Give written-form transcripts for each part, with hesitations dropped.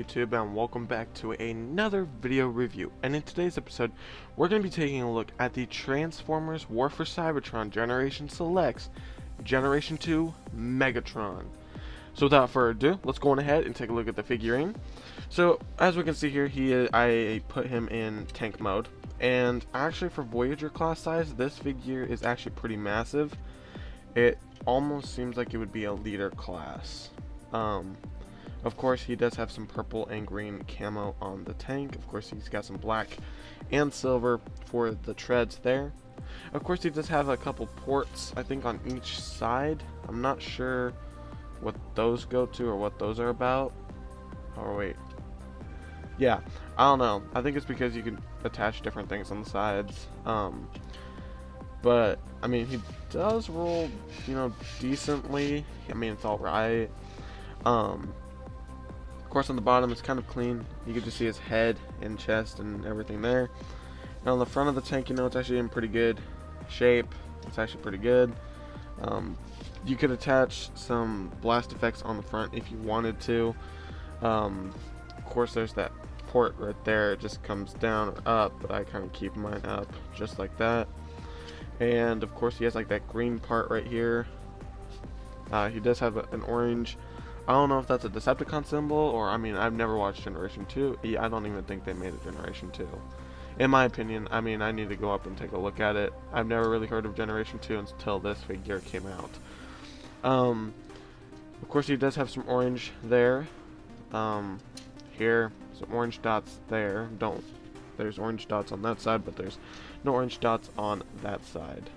YouTube, and welcome back to another video review. And in today's episode, we're going to be taking a look at the Transformers War for Cybertron Generation Selects Generation 2 Megatron. So without further ado, let's go on ahead and take a look at the figurine. So as we can see here, I put him in tank mode, and actually for Voyager class size, this figure is actually pretty massive. It almost seems like it would be a leader class. Of course, he does have some purple and green camo on the tank. Of course, he's got some black and silver for the treads there. Of course, he does have a couple ports, I think, on each side. I'm not sure what those go to or what those are about. Oh, wait. Yeah, I don't know. I think it's because you can attach different things on the sides. But, I mean, he does roll, decently. I mean, it's alright. Of course, on the bottom it's kind of clean. You can just see his head and chest and everything there. And on the front of the tank, it's actually in pretty good shape. It's actually pretty good. You could attach some blast effects on the front if you wanted to. Of course, there's that port right there. It just comes down or up, but I kind of keep mine up just like that. And of course, he has like that green part right here. He does have an orange. I don't know if that's a Decepticon symbol, or, I mean, I've never watched Generation 2. Yeah, I don't even think they made a Generation 2. In my opinion, I mean, I need to go up and take a look at it. I've never really heard of Generation 2 until this figure came out. Of course, he does have some orange there. Here, some orange dots there. There's orange dots on that side, but there's no orange dots on that side.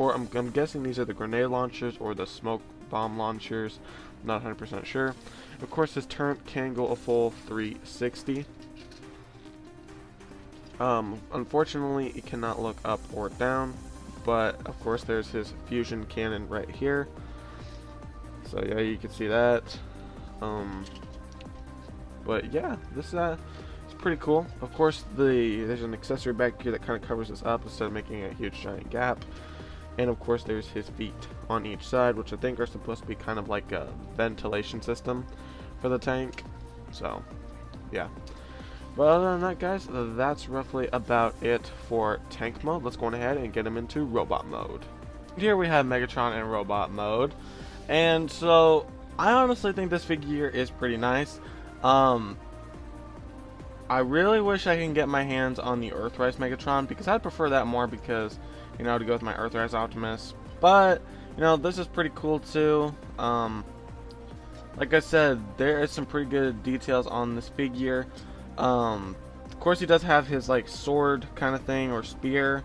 I'm guessing these are the grenade launchers or the smoke bomb launchers. Not 100% sure. Of course, his turret can go a full 360. Unfortunately, it cannot look up or down, but of course there's his fusion cannon right here. So yeah, you can see that. But yeah, this it's pretty cool. Of course, there's an accessory back here that kind of covers this up instead of making a huge giant gap. And of course, there's his feet on each side, which I think are supposed to be kind of like a ventilation system for the tank. So, yeah. But other than that, guys, that's roughly about it for tank mode. Let's go on ahead and get him into robot mode. Here we have Megatron in robot mode. And so, I honestly think this figure is pretty nice. I really wish I can get my hands on the Earthrise Megatron, because I'd prefer that more, because to go with my Earthrise Optimus. But, this is pretty cool too. Like I said, there is some pretty good details on this figure. Of course, he does have his, like, sword kind of thing, or spear.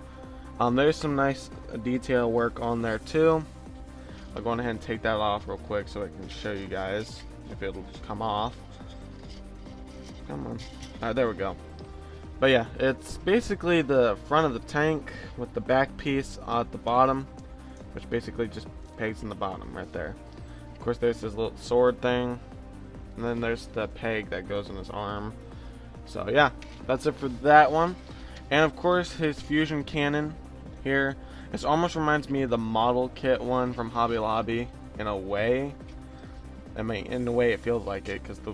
There's some nice detail work on there too. I'll go ahead and take that off real quick so I can show you guys if it'll just come off. Come on. Alright, there we go. But yeah, it's basically the front of the tank with the back piece at the bottom, which basically just pegs in the bottom right there. Of course, there's this little sword thing, and then there's the peg that goes in his arm. So yeah, that's it for that one. And of course, his fusion cannon here. This almost reminds me of the model kit one from Hobby Lobby in a way. I mean, in the way it feels like it, because the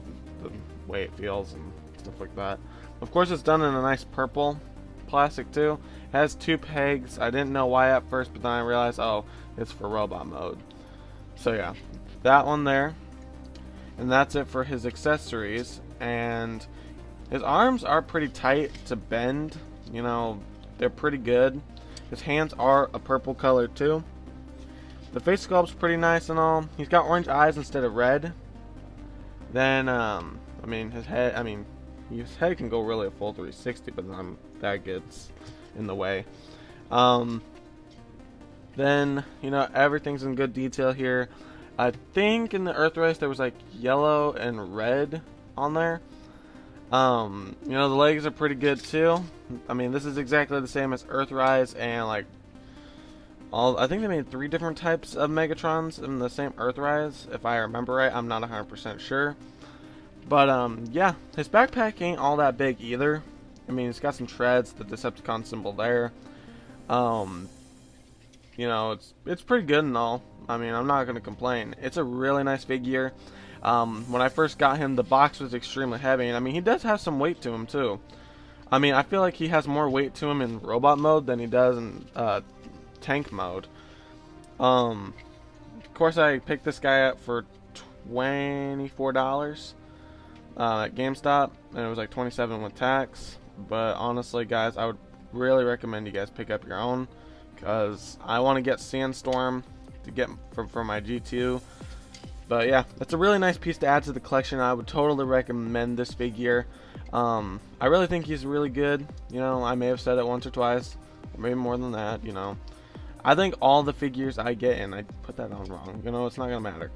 way it feels and stuff like that. Of course, it's done in a nice purple plastic too. It has two pegs. I didn't know why at first, but then I realized, oh, it's for robot mode. So yeah, that one there. And that's it for his accessories. And his arms are pretty tight to bend. They're pretty good. His hands are a purple color too. The face sculpt's pretty nice and all. He's got orange eyes instead of red. Then, his head can go really a full 360, but then that gets in the way. Then, everything's in good detail here. I think in the Earthrise there was like yellow and red on there. The legs are pretty good too. I mean, this is exactly the same as Earthrise, and like I think they made 3 different types of Megatrons in the same Earthrise, if I remember right. I'm not 100% sure. But, yeah, his backpack ain't all that big either. I mean, it's got some treads, the Decepticon symbol there. It's pretty good and all. I mean, I'm not going to complain. It's a really nice figure. When I first got him, the box was extremely heavy, and I mean, he does have some weight to him too. I mean, I feel like he has more weight to him in robot mode than he does in tank mode. Of course, I picked this guy up for $24 at GameStop, and it was like $27 with tax. But honestly, guys, I would really recommend you guys pick up your own, because I want to get Sandstorm to get for my G2. But yeah, it's a really nice piece to add to the collection. I would totally recommend this figure. I really think he's really good. You know, I may have said it once or twice, or maybe more than that. You know, I think all the figures I get, and I put that on wrong. You know, it's not gonna matter.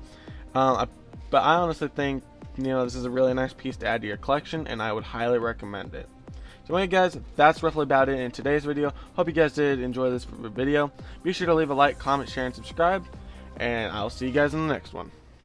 But I honestly think, you know, this is a really nice piece to add to your collection, and I would highly recommend it. So anyway, guys, that's roughly about it in today's video. Hope you guys did enjoy this video. Be sure to leave a like, comment, share, and subscribe, and I'll see you guys in the next one.